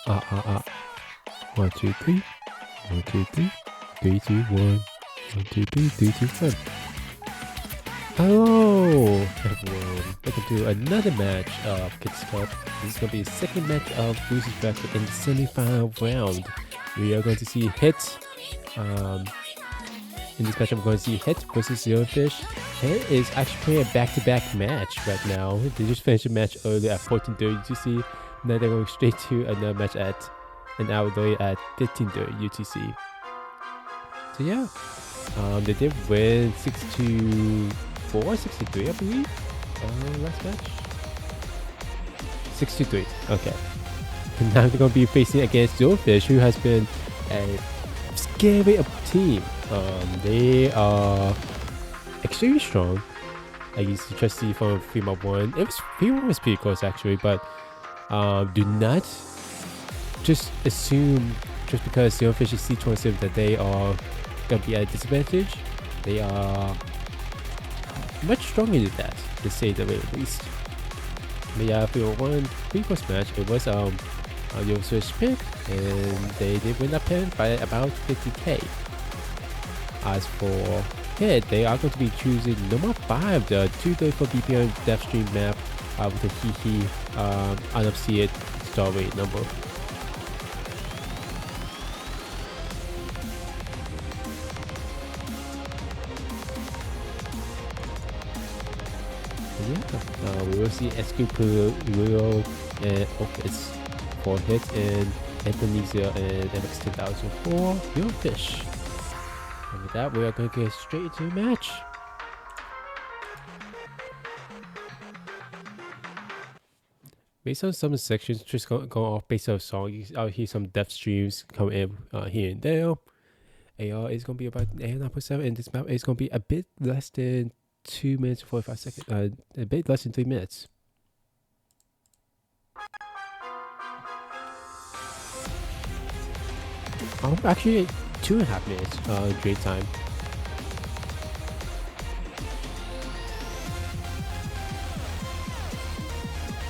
1, 2, 3. 1, 2, 3. 3, 2, 1. 1, 2, 3. 3, 2, 1. Hello, everyone. Welcome to another match of Kids Cup. This is going to be the second match of Losers Bracket in the semi-final round. We are going to see Hit. In this match, I'm going to see Hit versus yerinFish. Hit is actually playing a back-to-back match right now. They just finished a match earlier at 14:30 UTC. Now they're going straight to another match at an hour later at 15:30 UTC. So yeah, they did win 6-4, 6-3, I believe. Last match, 6-3. Okay. And now they're going to be facing against yerinFish, who has been a scary team. They are extremely strong. I used to just see from 3-1. It was 3-1 was pretty close actually, but do not just assume just because yerinFish is C27 that they are gonna be at a disadvantage. They are much stronger than that, to say the least. But yeah, 3-1 pre-post match. It was yerinFish pick, and they did win that pin by about 50k. As for Hit, they are going to be choosing number 5, the 234 BPM Deathstream map with the Hehe unobsidian star rate number. Yeah, we will see Escupulero and Opus for Hit, and Anthonysia and MX10000 for yerinFish. And with that, we are going to get straight into the match. Based on some sections, just going off based on songs, I'll hear some death streams come in here and there. AR is going to be about 9.7, and this map is going to be a bit less than 2 minutes and 45 seconds. A bit less than 3 minutes. Actually, 2.5 minutes drain time.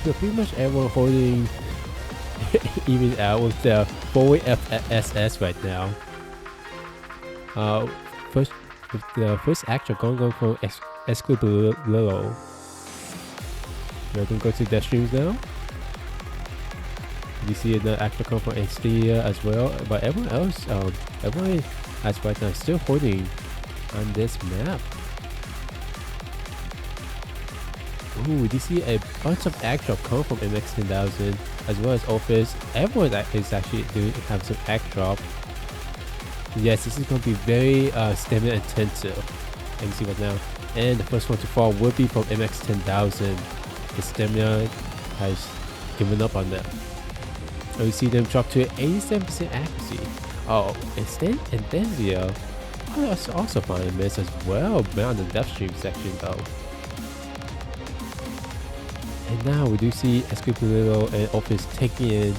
So pretty much everyone holding even out with the 4-way FSS right now. With the first actor going from Escupulero. We're going to go to the streams now. You see the actor come from Extia as well, but everyone else, everyone as right now is still holding on this map. Ooh, you see a bunch of act drop come from MX10000 as well as Office. Everyone is actually doing have some act drop. Yes, this is going to be very stamina intensive. And you see what now. And the first one to fall will be from MX10000. The stamina has given up on them. And we see them drop to 87% accuracy. Oh, and Denzio also finding a miss as well beyond the death stream section though. And now we do see Escupulero and Opus taking in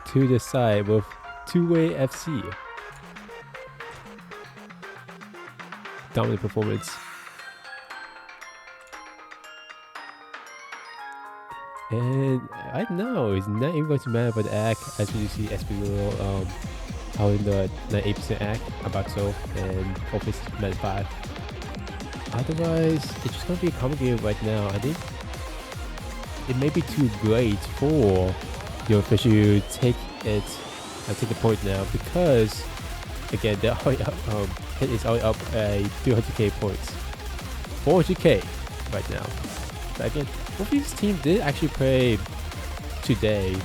to the side with 2-way FC. Dominant performance. And I know it's not even going to matter about the act, as we see Escupulero holding the 98% act, Abaxo, and Opus 95. Otherwise, it's just going to be a complicated right now. I think it may be too late for yerinFish to take the point now, because again they're already up, Hit is already up 300k points, 400k right now. But again, both these teams did actually play today.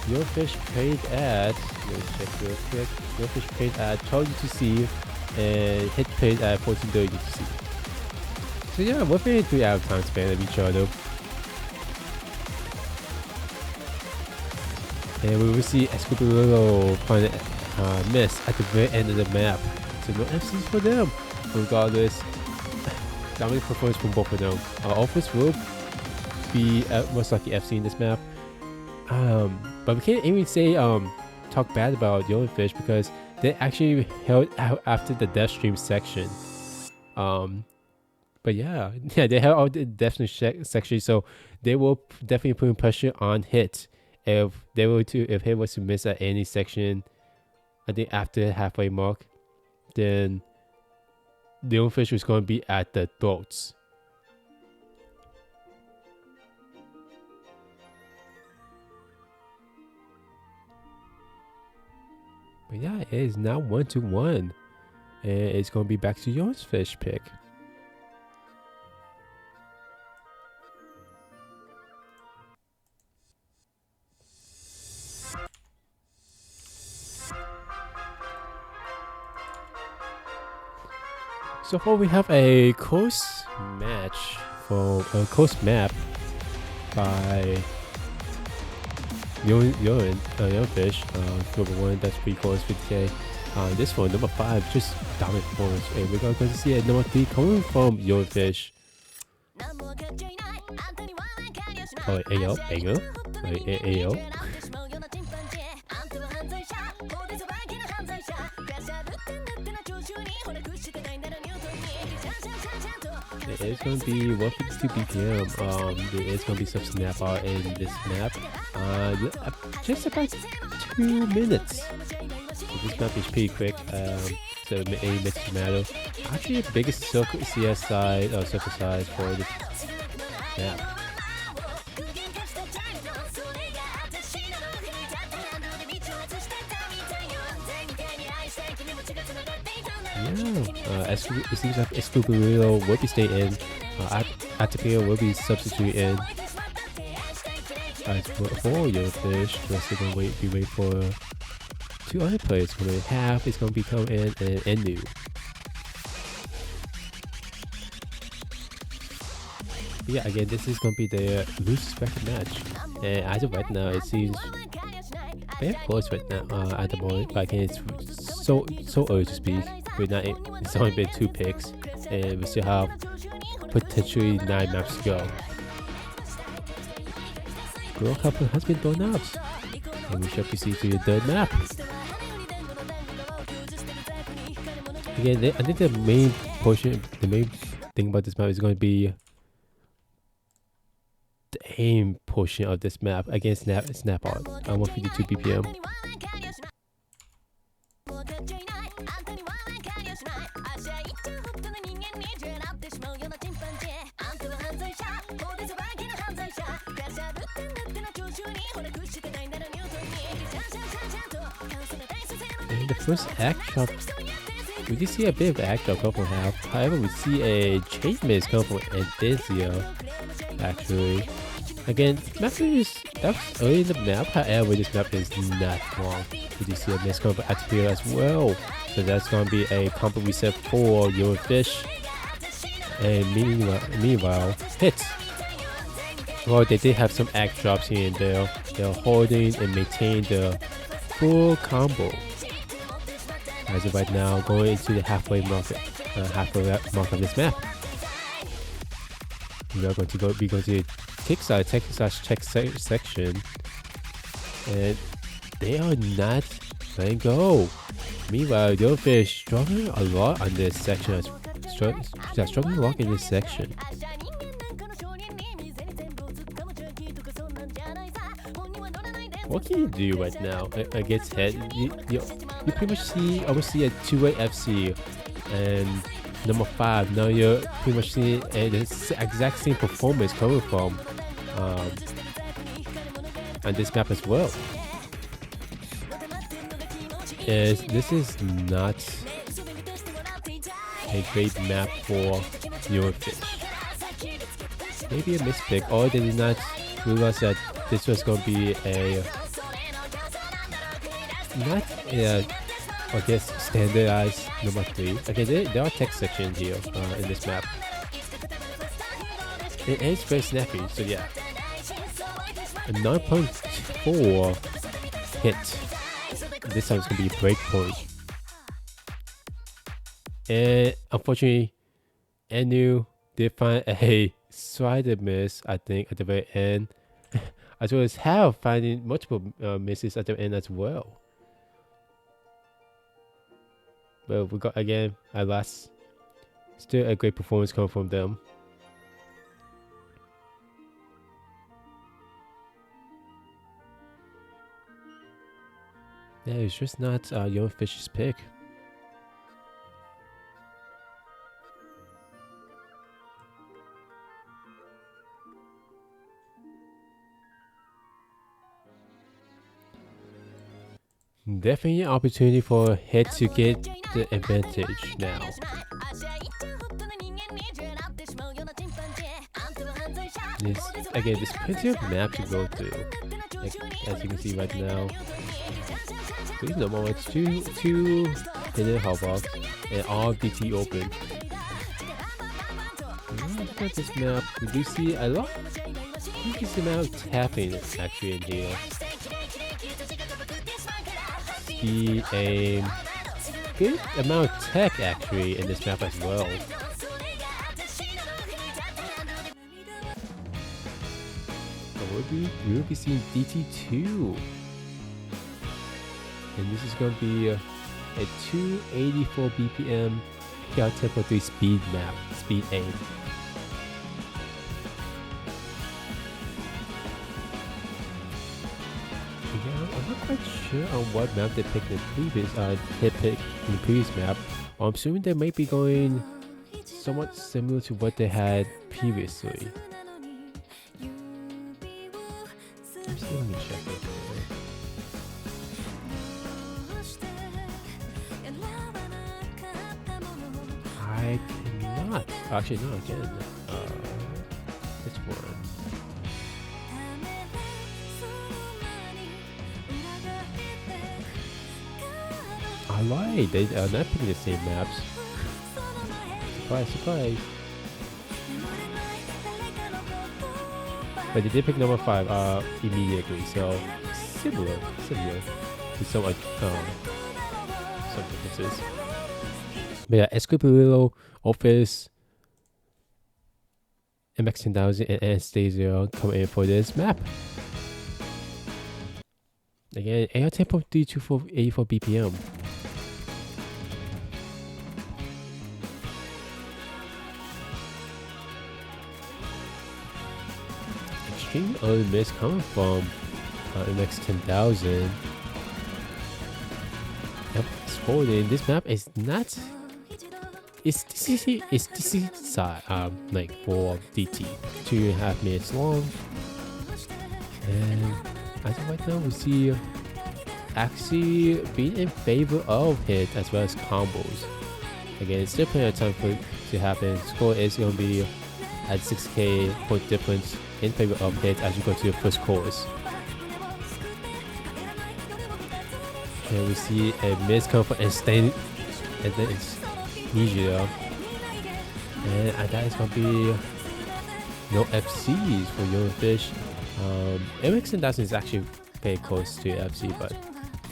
yerinFish played at, let's check real quick. yerinFish played at 12 UTC and Hit played at 14:30 UTC. So yeah, we're playing 3 out of time span of each other. And we will see Escupulero find a miss at the very end of the map. So no FCs for them. Regardless, dominant performance from both of them. Our offense will be most likely FC in this map. But we can't even say talk bad about yerinFish because they actually held out after the death stream section. But But yeah, they have all the definitely section, so they will definitely putting pressure on Hit if Hit was to miss at any section. I think after the halfway mark, then the yerinFish was going to be at the throats. But yeah, it is now 1-1, and it's going to be back to yerinFish pick. So far, we have a close match for a close map by yerinFish. Number 1, that's pretty close, 50k. This one, number 5, just dominant performance. And we're going to see a number 3 coming from yerinFish. Oh, AO. It's going to be 152 BPM. There is going to be some snap out in this map. Just about 2 minutes. So this map is pretty quick. So it makes matter. Actually, the biggest circle CS size or circle size for this map. Yeah, it seems like Escupillo will be staying in. Atapia will be substituted in. As for yerinFish, the rest are going to be waiting for 2 other players. Half is going to be coming in and Enu. But yeah, again, this is going to be the loose record match. And as of right now, it seems very close right now at the moment. But again, it's so early to speak. It's only been 2 picks, and we still have potentially 9 maps to go. Girl couple has been thrown out, and we shall proceed to the 3rd map. Again, I think the main thing about this map is going to be the aim portion of this map against snap out. 152 BPM. And the first act drop, we did see a bit of act drop come from half. However, we see a chain miss come from Endizio. Actually, again, map is that's early in the map. However, this map is not long. We do see a miss come from Atapia as well. So that's going to be a combo reset for yerinFish. And meanwhile, Hit. Well, they did have some act drops here and there. They're holding and maintaining the full combo. As of right now, going into the halfway mark of this map. We are going to be going to the kick/check section, and they are not letting go. Meanwhile, yerinFish struggling a lot on this section. Struggling a lot in this section. What can you do right now against Head? You pretty much almost see a 2-way FC and number 5. Now you're pretty much seeing the exact same performance coming from on this map as well. This is not a great map for yerinFish. Maybe a mispick, or they did not realize that this was going to be I guess standardized number 3. Okay, there are text sections here in this map. It is very snappy, so yeah. A 9.4 hit. This time it's going to be a break point. And unfortunately, Enu did find a slight miss, I think, at the very end. As well as Hal finding multiple misses at the end as well. But we got again at last Still a great performance coming from them. Yeah, it's just not yerinFish's pick. Definitely an opportunity for Hit to get the advantage now. There's plenty of map to go through. Like, as you can see right now. Please no more. It's two hidden hubbox and all DT open. Look at this map. We do see a lot. Decent amount of tapping actually in here. See a good amount of tech actually in this map as well. We will be seeing DT2. And this is going to be a 284 BPM PR Tempo 3 speed map, speed 8. Yeah, I'm not quite sure on what map they picked in the previous map. I'm assuming they might be going somewhat similar to what they had previously. Let me check it. I cannot. Actually, no, I can. Which one? I lied. They are not picking the same maps. Surprise, surprise. But they did pick number 5 immediately, so similar to some differences. But yeah, Escobillo, Office, MX-10000, and Anastasia come in for this map. Again, AR tempo 324 BPM. Extreme early miss coming from MX-10000. Yep, it's holding. This map is not. It's DC side, like for DT, 2.5 minutes long, and as of right now we see actually being in favor of Hit as well as combos. Again, it's still plenty of time for it to happen. Score is going to be at 6k point difference in favor of Hit as you go to the first course. And we see a miss come from and then it's Nigeria. And that is going to be no FCs for yerinFish. MX-10000 is actually very close to FC, but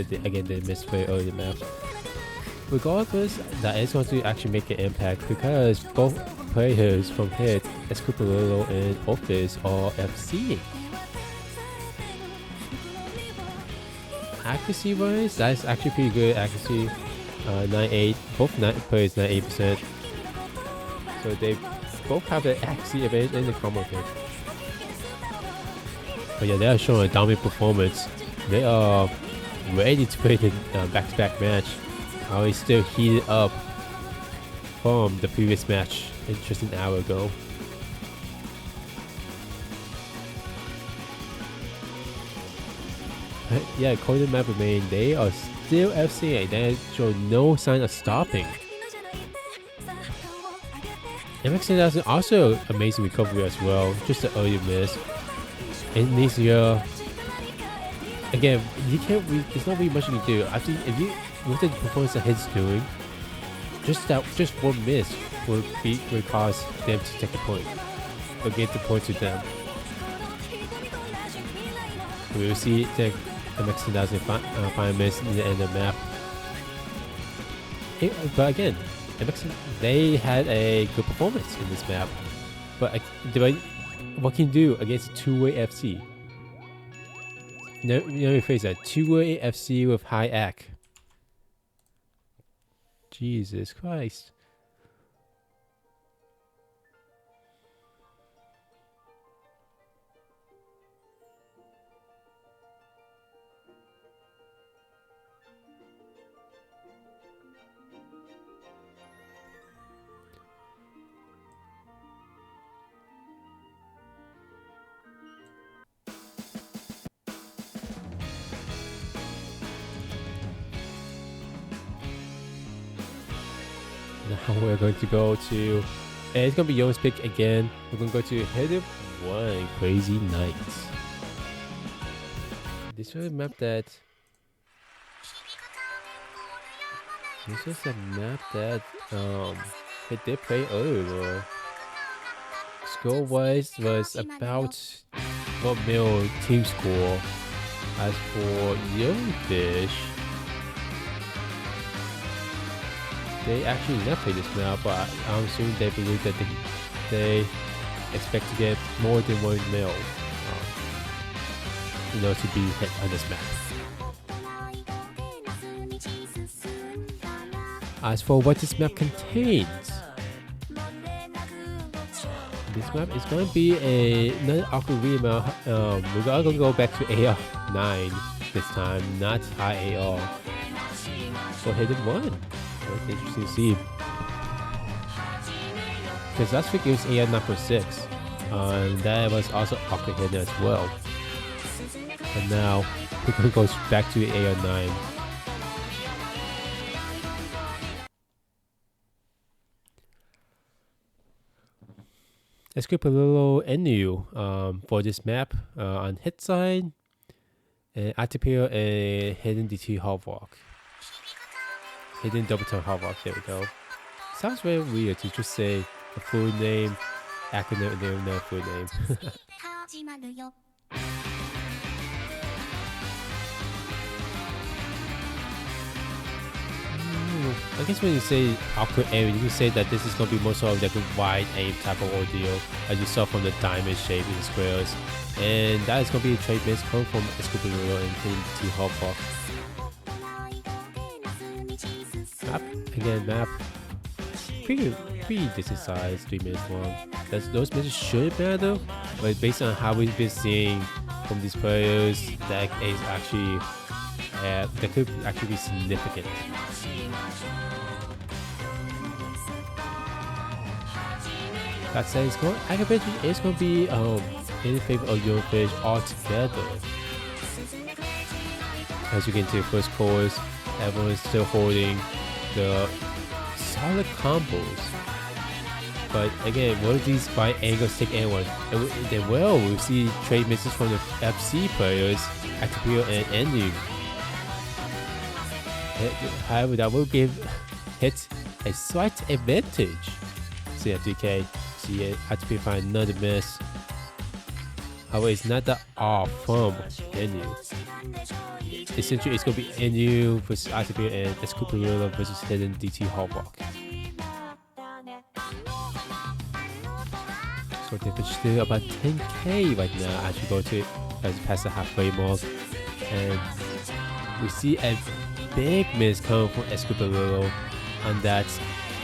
they missed very early in the map. Regardless, that is going to actually make an impact because both players from Hit, Escobillo and Office, are FC. Accuracy wise, that's actually pretty good. Accuracy 98, both players 98%. So they both have the accuracy advantage and the combo pick. But yeah, they are showing a dominant performance. They are ready to play the back-to-back match. It's still heated up from the previous match just an hour ago. But yeah, according to map remain, they are still FCA. They show no sign of stopping. MX-10000 also amazing recovery as well, just an early miss. And this year, again, there's not really much you can do. I think if you look at the performance that Hit's doing, just one miss would cause them to take a point or get the point to them. We will see the MX-10000 final miss in the end of the map. But again, they had a good performance in this map. But what can you do against two-way FC? Let me rephrase that. Two-way FC with high AC. Jesus Christ. Now we're going to go to, and it's gonna be Yo's pick again. We're gonna go to Hidden One Crazy Nights. This is a map that. This is a map that it did play earlier. Score-wise was about 1 mil team score. As for yerinFish, they actually never played this map, but I'm assuming they believe that they expect to get more than 1 mil, to be hit on this map. As for what this map contains, this map is going to be another awkward map. We're going to go back to AR9 this time, not high AR. For Hidden One. That's interesting to see. Because last week it was AR 9.6. And that was also awkward hidden as well. And now we're going to go back to AR9. Let's keep a little NU for this map on hit side, and ATPO and hidden DT hard walk. Hidden double toe hard walk, there we go. Sounds very weird to just say a full name, acronym, and then no full name. I guess when you say awkward aim, you can say that this is going to be more sort of like a wide aim type of ordeal, as you saw from the diamond shape in the squares. And that is going to be a trade miss coming from Escobar and T Hopper. Map, again, map. Pretty decent size, 3 minutes long. Those misses should matter, but based on how we've been seeing from these players, that is actually, that could actually be significant. That said, aggravated is going to be in favor of yerinFish altogether. As you get into the first course, everyone is still holding the solid combos. But again, will these fight angles take anyone? And then we'll see trade misses from the FC players, ATPO and NU. However, that will give Hit a slight advantage. CFDK. See it, ATP find another miss. However, it's not that off from NU. Essentially, it's going to be NU versus ATP and Escobar versus Hidden DT Hallwalk. So they're still about 10k right now as we go to past the halfway mark. And we see a big miss coming from Escobar on that.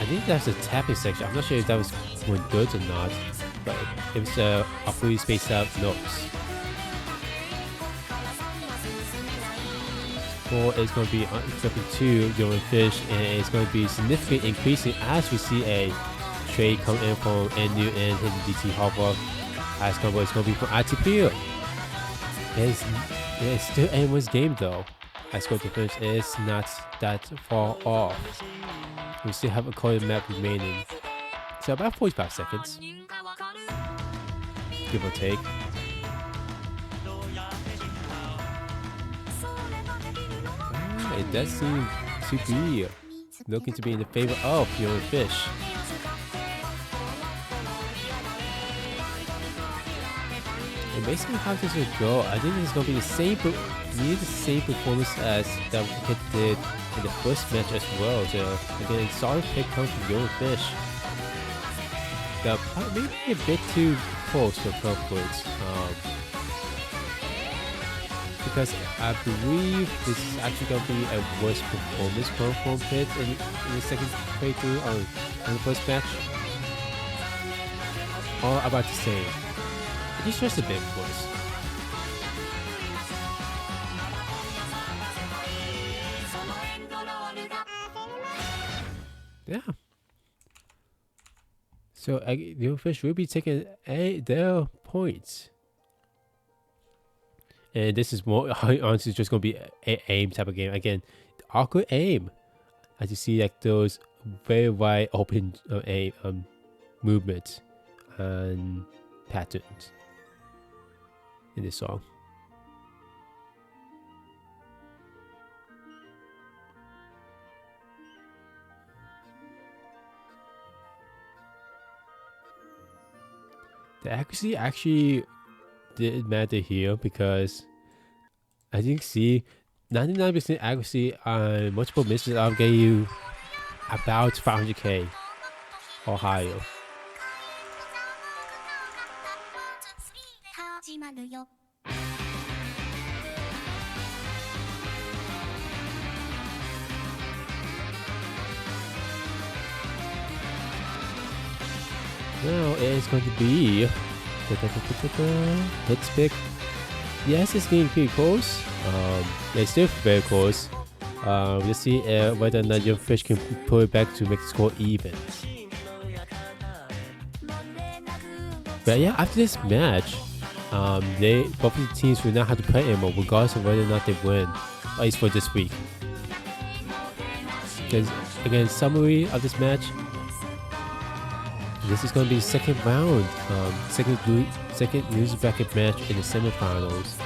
I think that's a tapping section. I'm not sure if that was going good or not, but it was a fully spaced out notes. Score is going to be flipping to yerinFish, and it's going to be significantly increasing as we see a trade come in from NU and Hidden DT Hopper. As combo is going to be from ATP. It's still anyone's game though. As going to finish is not that far off. We still have a colored map remaining. So about 45 seconds. Give or take. It does seem to be looking to be in the favor of yerinFish. And basically how this will go, I think it's going to be the same performance as that Hit did in the first match as well. So again, solid pick comes from yerinFish. Maybe a bit too close for comfort. Because I believe this is actually going to be a worse performance from Hit in the second playthrough or in the first match. Or about the same. It's just a bit worse. Yeah. So yerinFish will be taking their points. And this is more honestly just going to be an aim type of game. Again, awkward aim. As you see, like those very wide open movement and patterns in this song. The accuracy actually did matter here because as you can see, 99% accuracy on multiple misses I'll get you about 500k or higher. Now it is going to be let's pick. Yes, it's getting pretty close. It's still very close. We'll see whether or not yerinFish can pull it back to make the score even. But yeah, after this match, both of the teams will not have to play anymore, regardless of whether or not they win, at least for this week. Because again, summary of this match. This is going to be the second round, second loser bracket match in the semifinals.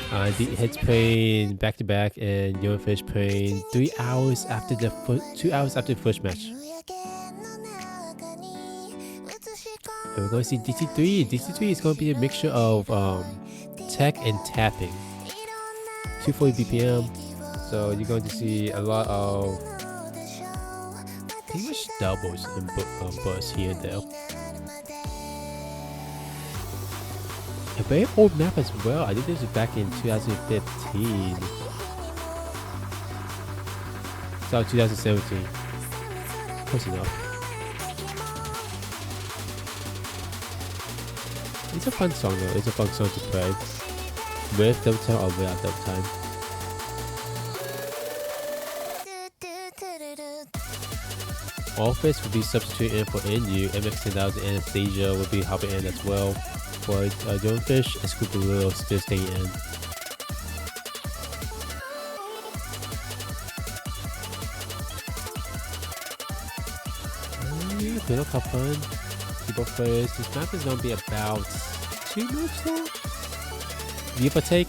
The Heads playing back to back, and yerinFish playing 2 hours after the first match. And we're going to see DC3. DC3 is going to be a mixture of tech and tapping. 240 BPM, so you're going to see a lot of pretty much doubles and bursts here and there. A very old map as well. I think this was back in 2015. So 2017. Close enough. It's a fun song though. It's a fun song to play. With double time or without double time. Office will be substituting for NU, MX10000 and Anastasia will be hopping in as well. For yerinFish and Scoopy will still stay in. Good luck, have fun. See both players. This map is going to be about 2 minutes long. Give or take.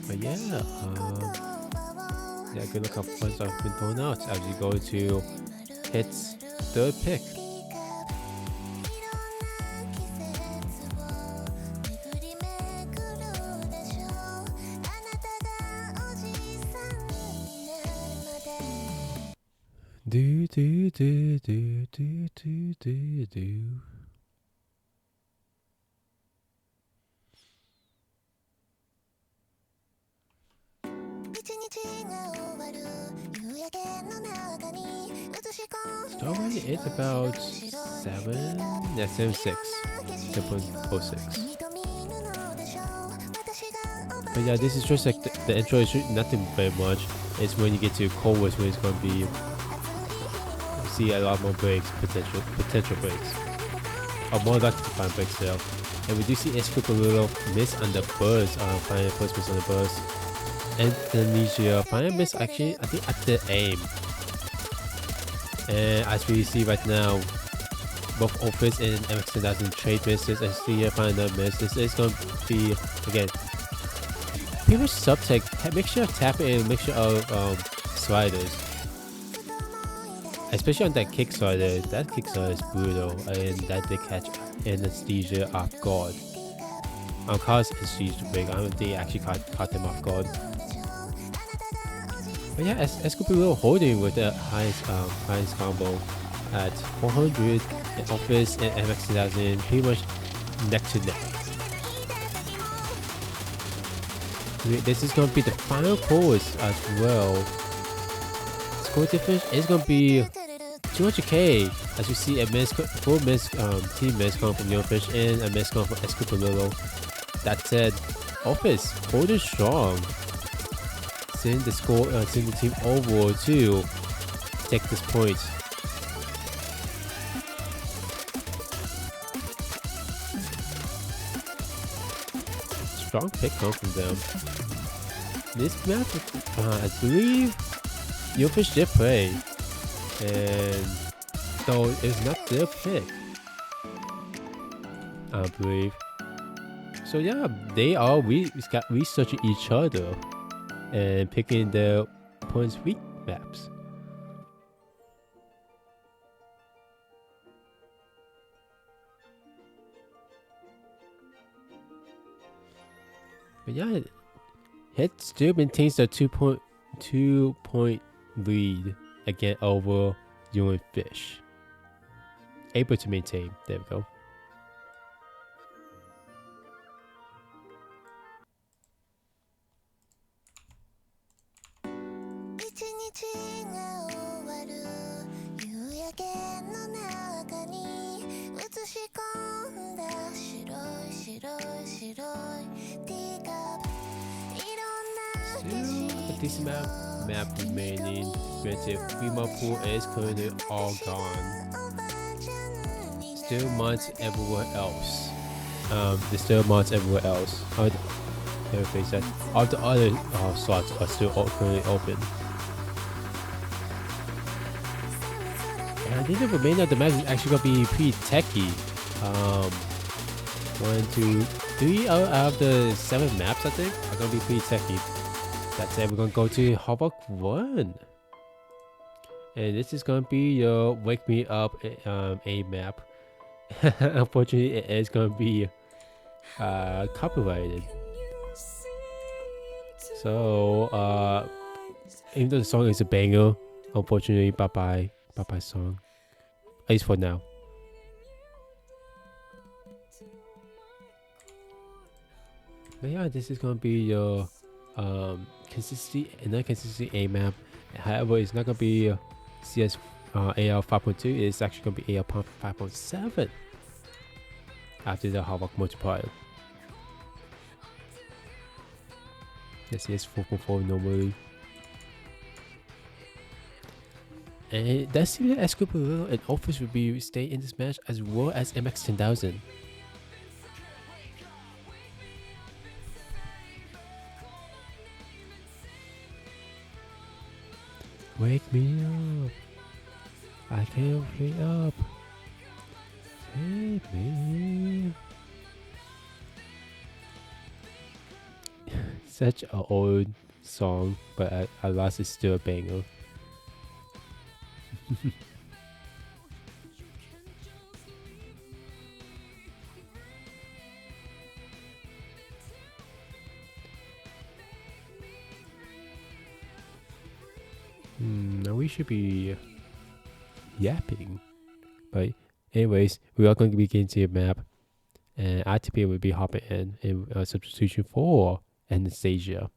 But yeah, good luck, have fun stuff has been thrown out as you go to Hit's third pick. Do do do do do do do do. Star rate is about 7.06. But yeah, this is just like the intro is nothing very much. It's when you get to chorus where it's going to be see a lot more breaks, potential breaks, or more likely to find breaks there. And we do see Escoop a little miss on the burst, finding first miss on the burst. And Indonesia finding miss actually I think at the aim. And as we see right now, both Office and MX10000 trade misses. I see here find another miss. This is going to be again pretty much subtech, mixture of tapping and mixture of sliders. Especially on that kick slider. That kick slider is brutal, and that did catch Anesthesia off guard. Cause Anesthesia big. I don't think they actually caught them off guard. But yeah, Escobar holding with the highest combo at 400 in Office and MX10000, pretty much neck to neck. This is going to be the final chorus as well. Score difference is going to be 200k, as you see a full miss team miss coming from yerinFish and a miss coming from Escobar. That said, Office holding strong. Send the score, send the team over to take this point. Strong pick coming from them. this map, I believe yerinFish did play, and though it's not their pick, I believe. So yeah, they are researching each other and picking their opponent's weak maps. But yeah, Hit still maintains the 2-point lead again over yerinFish. Able to maintain. There we go. Still a decent map remaining. Granted, female pool is currently all gone. Still mods everywhere else. There's still mods everywhere else. All the other slots are still currently open. And I think the remainder of the match is actually gonna be pretty techy. 1, 2, 3 out of the 7 maps I think are gonna be pretty techy. That's it. We're gonna go to Havoc 1, and this is gonna be your Wake Me Up a map. Unfortunately, it is gonna be copyrighted. So even though the song is a banger, unfortunately, bye bye song. At least for now. But yeah, this is gonna be your consistency and non-consistency A map. However, it's not gonna be CS AL 5.2. It's actually gonna be AL 5.7 after the Havoc multiplier. The CS 4.4 normally. And that seems that Escobar and Office will be stay in this match as well as MX 10,000. Wake me up. I can't wake up. Take me. Such an old song, but at last it's still a banger. Now we should be yapping, but anyways, we are going to be getting to a map, and ITP will be hopping in substitution for Anastasia.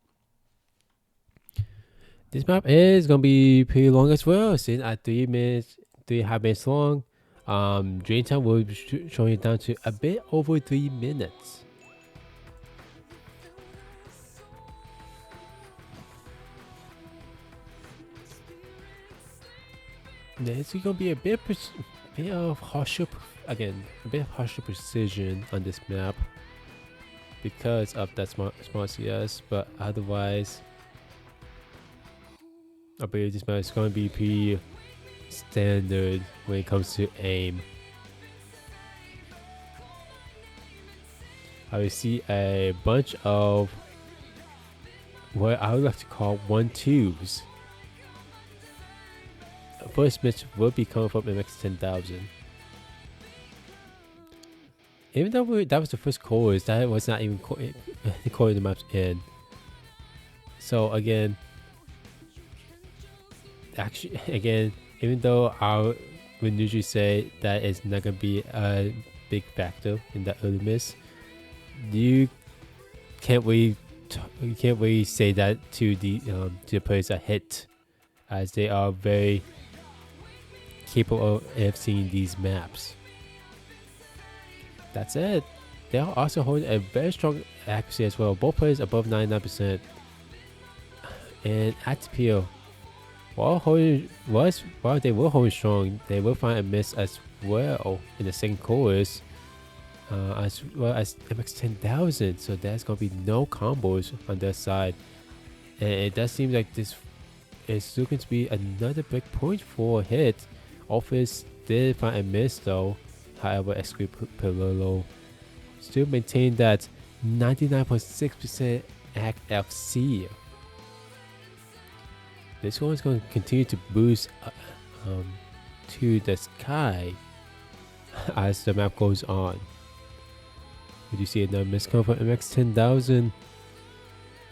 This map is gonna be pretty long as well, since at 3.5 minutes long. Drain time will be showing it down to a bit over 3 minutes. It's gonna be a bit of harsher precision on this map because of that smart CS, but otherwise I believe this map is gonna be pretty standard when it comes to aim. I will see a bunch of what I would like to call 1-2s. First match will be coming from MX 10,000. Even though that was the first chorus, that was not even calling the maps in. So again, even though I would usually say that is not gonna be a big factor in that early miss, you can't really say that to the players that hit, as they are very capable of seeing these maps. That's it. They are also holding a very strong accuracy as well. Both players above 99%. And at TPO, while they were holding strong, they will find a miss as well in the second chorus, as well as MX 10,000. So there's gonna be no combos on their side. And it does seem like this is looking to be another big point for Hit. Office did find a miss though. However, Esquipilolo still maintained that 99.6% FC. This one is going to continue to boost to the sky as the map goes on. Did you see another miscount for MX 10,000?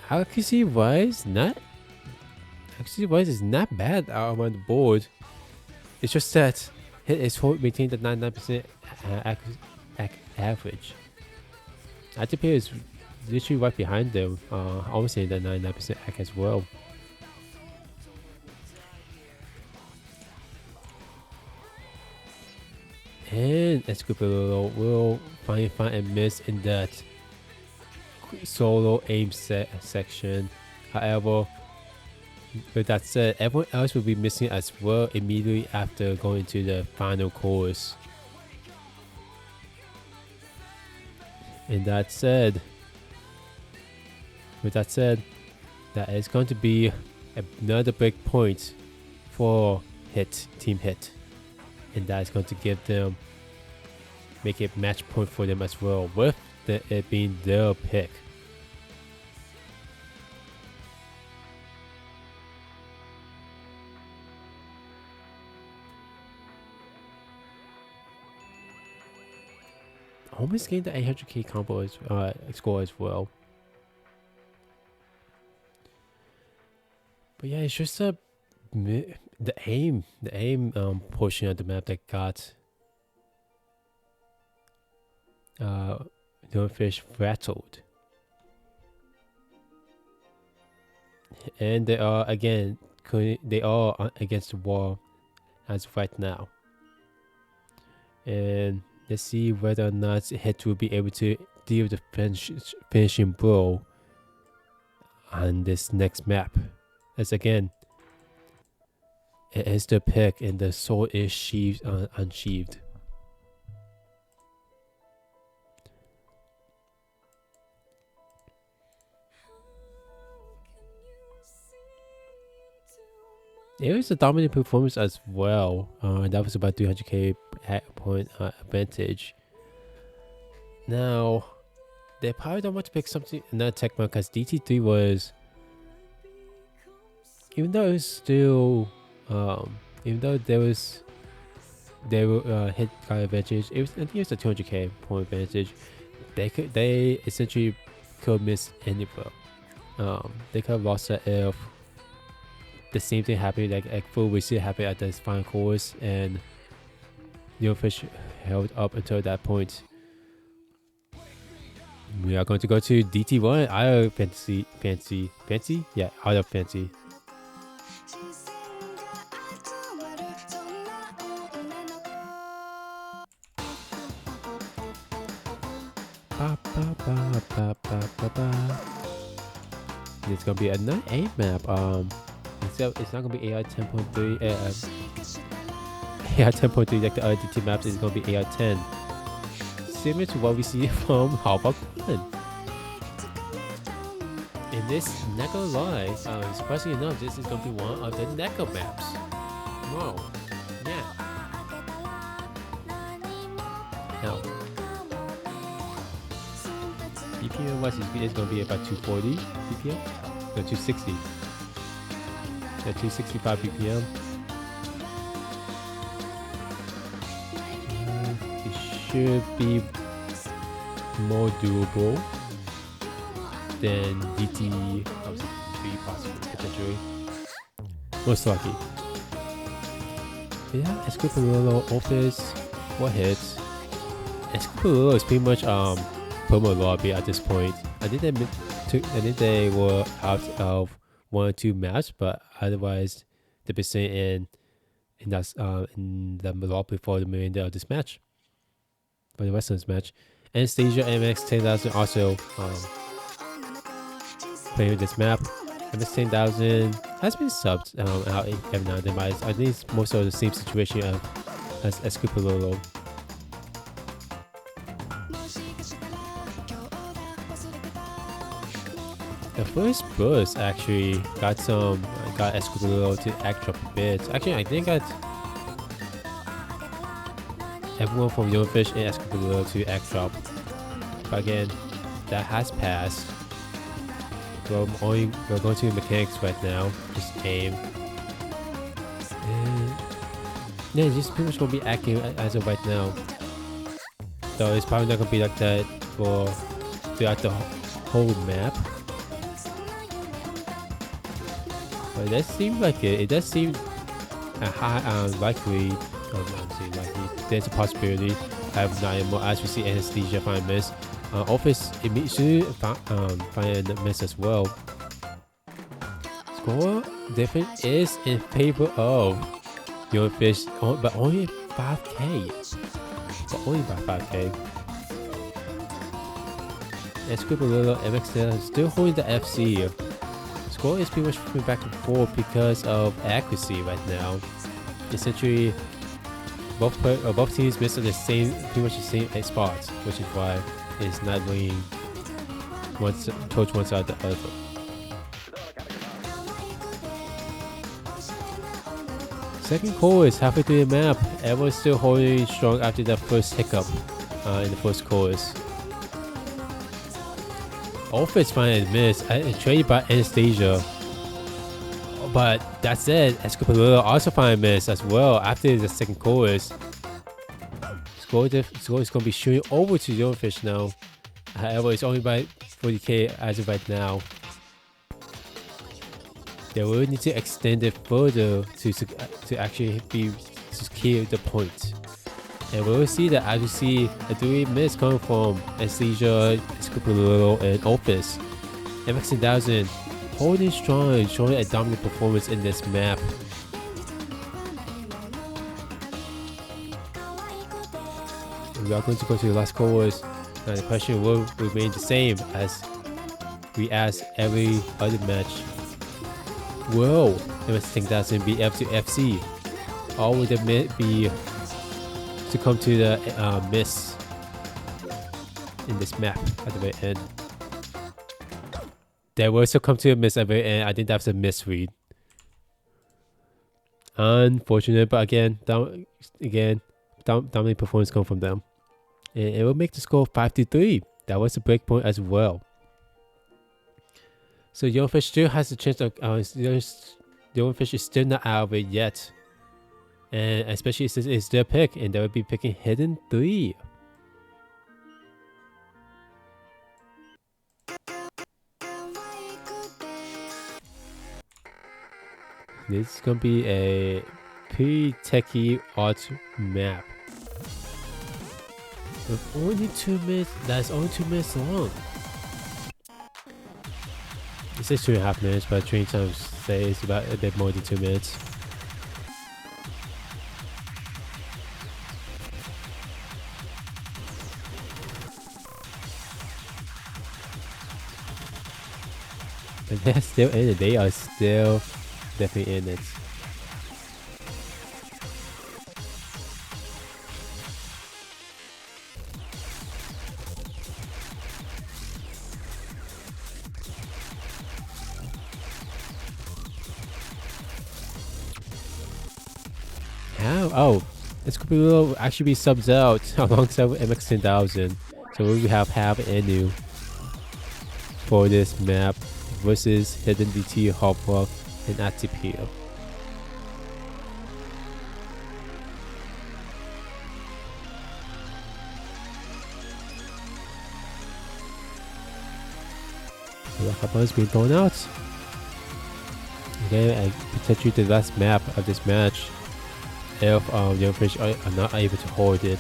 Accuracy wise, is not bad out on the board. It's just that Hit is maintained at 99% average. ATP is literally right behind them, almost in the 99% act as well. And Escupillo will finally find a miss in that solo aim section. However, with that said, everyone else will be missing as well immediately after going to the final course. And that said, that is going to be another big point for Team Hit. And that is going to give them, make it match point for them as well, with it being their pick. Almost getting the 800k combo score as well. But yeah, it's just the aim portion of the map that got yerinFish rattled. And they are again against the wall as of right now. And let's see whether or not Hit will be able to deal with the finishing blow on this next map. As again, it is the pick and the sword is unsheathed. It was a dominant performance as well. That was about 300k point advantage. Now, they probably don't want to pick another tech map because DT3 was, even though it was still, even though they were Hit got advantage. I think it was a 200k point advantage. They essentially could miss any blow. They could have lost that if the same thing happened, like full wasted happened at this final course, and yerinFish held up until that point. We are going to go to DT1 out of fancy, yeah, out of fancy. It's gonna be another 8 map. Except it's not gonna be AI 10.3. AI 10.3 like the other DT maps. It's gonna be AI 10. Similar to what we see from Halbach 1. In this, not gonna lie, surprisingly enough, this is gonna be one of the NECA maps. Whoa, yeah. Now, BPM wise, it's gonna be about 240 BPM, no 260. At 265 BPM. It should be more doable than DT, obviously 3 possibly, potentially. Most likely. Yeah, Escupillo Office, what hits? Escupillo is pretty much promo lobby at this point. I think they were out of 1 or 2 maps, but otherwise they've been staying in the lobby for the remainder of this match, for the rest of this match. Anastasia MX 10,000 also playing with this map. MX 10,000 has been subbed out every now and then, but I think it's most of the same situation as Escupillo. The first burst actually got Escobar to act drop a bit. Actually, I think got everyone from yerinFish and Escobar to act drop. But again, that has passed. We're going to mechanics right now. Just aim. And yeah, just pretty much gonna be acting as of right now. So it's probably not gonna be like that for throughout the whole map. But it does seem like it. It does seem likely. There's a possibility. I have not more as we see anesthesia find miss. Office immediately find a miss as well. Score difference is in favor of yerinFish, but only 5k. But only by 5k. And Scribble Little MXL still holding the FC. Score is pretty much moving back and forth because of accuracy right now. Essentially, both teams miss on the same, pretty much the same 8 spots, which is why it's not leaning towards one side or the other. Second chorus, halfway through the map, everyone's still holding strong after that first hiccup in the first chorus. Offense finally missed, traded by Anastasia. But that said, Escobar also finally missed as well after the second chorus. Score is going to be shooting over to yerinFish now. However, it's only by 40k as of right now. They will need to extend it further to actually secure the point. And we'll see that as we see a 3 miss coming from Anesthesia, Escobar, and Office. MX1000 holding strong, showing a dominant performance in this map. We are going to go to the last chorus. Now the question will remain the same as we ask every other match. Will MX1000 be F to FC? Or would it be to come to the miss in this map at the very end? There will still come to a miss at the very end. I think that's a misread. Unfortunate, but again, dominant performance coming from them. And it will make the score 5-3. That was the break point as well. So yerinFish still has a chance of yerinFish is still not out of it yet. And especially since it's their pick, and they will be picking Hidden 3. This is gonna be a pretty techy art map. With only 2 minutes, that's only 2 minutes long. It says 2.5 minutes, but train times say it's about a bit more than 2 minutes. And they're still in it. They are still definitely in it. How? Oh, this could be actually be subs out alongside with MX1000. So we have Anu for this map versus Hidden DT, Hopper, and ATP. Hopper is being thrown out. Again, potentially the last map of this match if yerinFish are not able to hold it.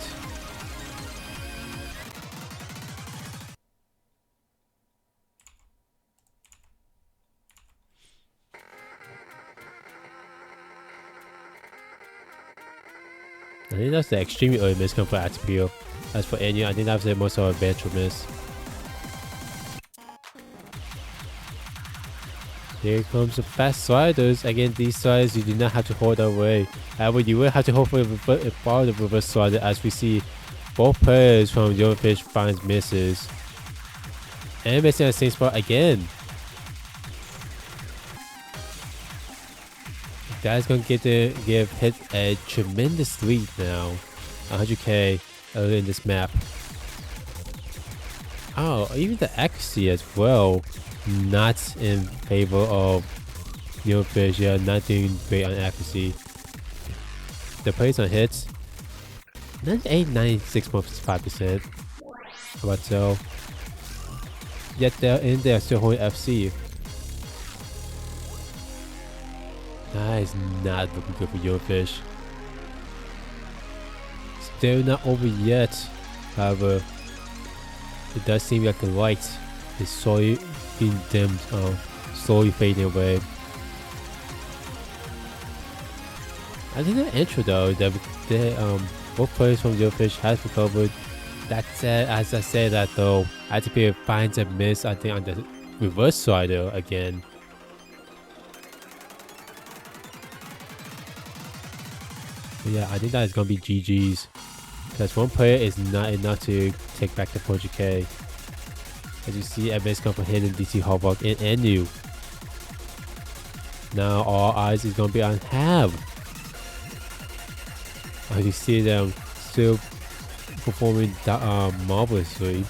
I think that's the extremely early miss come for ATP. As for Anya, I think that's the most of a ventral miss. Here comes the fast sliders. Again, these sliders you do not have to hold away. However, you will have to hold for a part of the reverse slider as we see both players from yerinFish finds misses. And missing at the same spot again. That's going to give hit a tremendous lead now. 100k early in this map. Oh, even the accuracy as well. Not in favor of yerinFish. Yeah, not doing great on accuracy. The plays on hits. 98, 96.5%. How about so? Yet they're in there still holding FC. That is not looking good for yerinFish. Still not over yet. However, it does seem like the light is slowly being dimmed, slowly fading away. I think the intro though, both players from yerinFish has recovered. That said, as I said that though, ITP finds a miss, I think, on the reverse slider again. But yeah, I think that is gonna be GG's. Because one player is not enough to take back the 400k. As you see, a miss come from Hidden, DC, Havoc, and Enu. Now all eyes is gonna be on Have. As you see them still performing marvelously.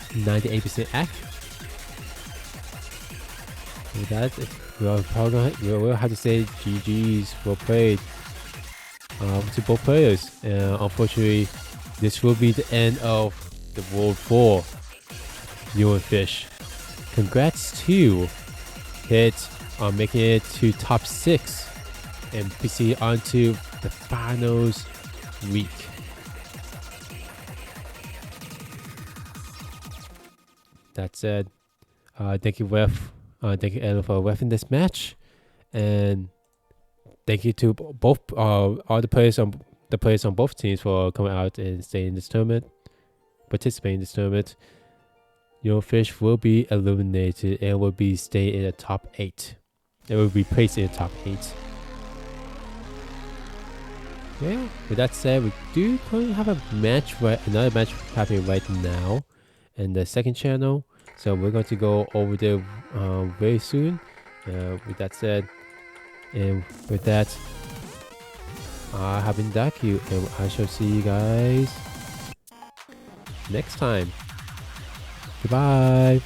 98% accurate. With that, we'll have to say GG's, well played to both players. Unfortunately, this will be the end of the World 4 yerinFish. Congrats to Hit on making it to top 6 and proceed onto the finals week. That said, thank you Ref, thank you Ella for refing this match, and thank you to both all the players on both teams for coming out and staying in this tournament, participating in this tournament. yerinFish will be eliminated and will be staying in the top 8. It will be placed in the top 8. Yeah, with that said, we do currently have another match happening right now in the second channel. So we're going to go over there very soon. With that said, and with that, I have been Daku, and I shall see you guys next time. Goodbye.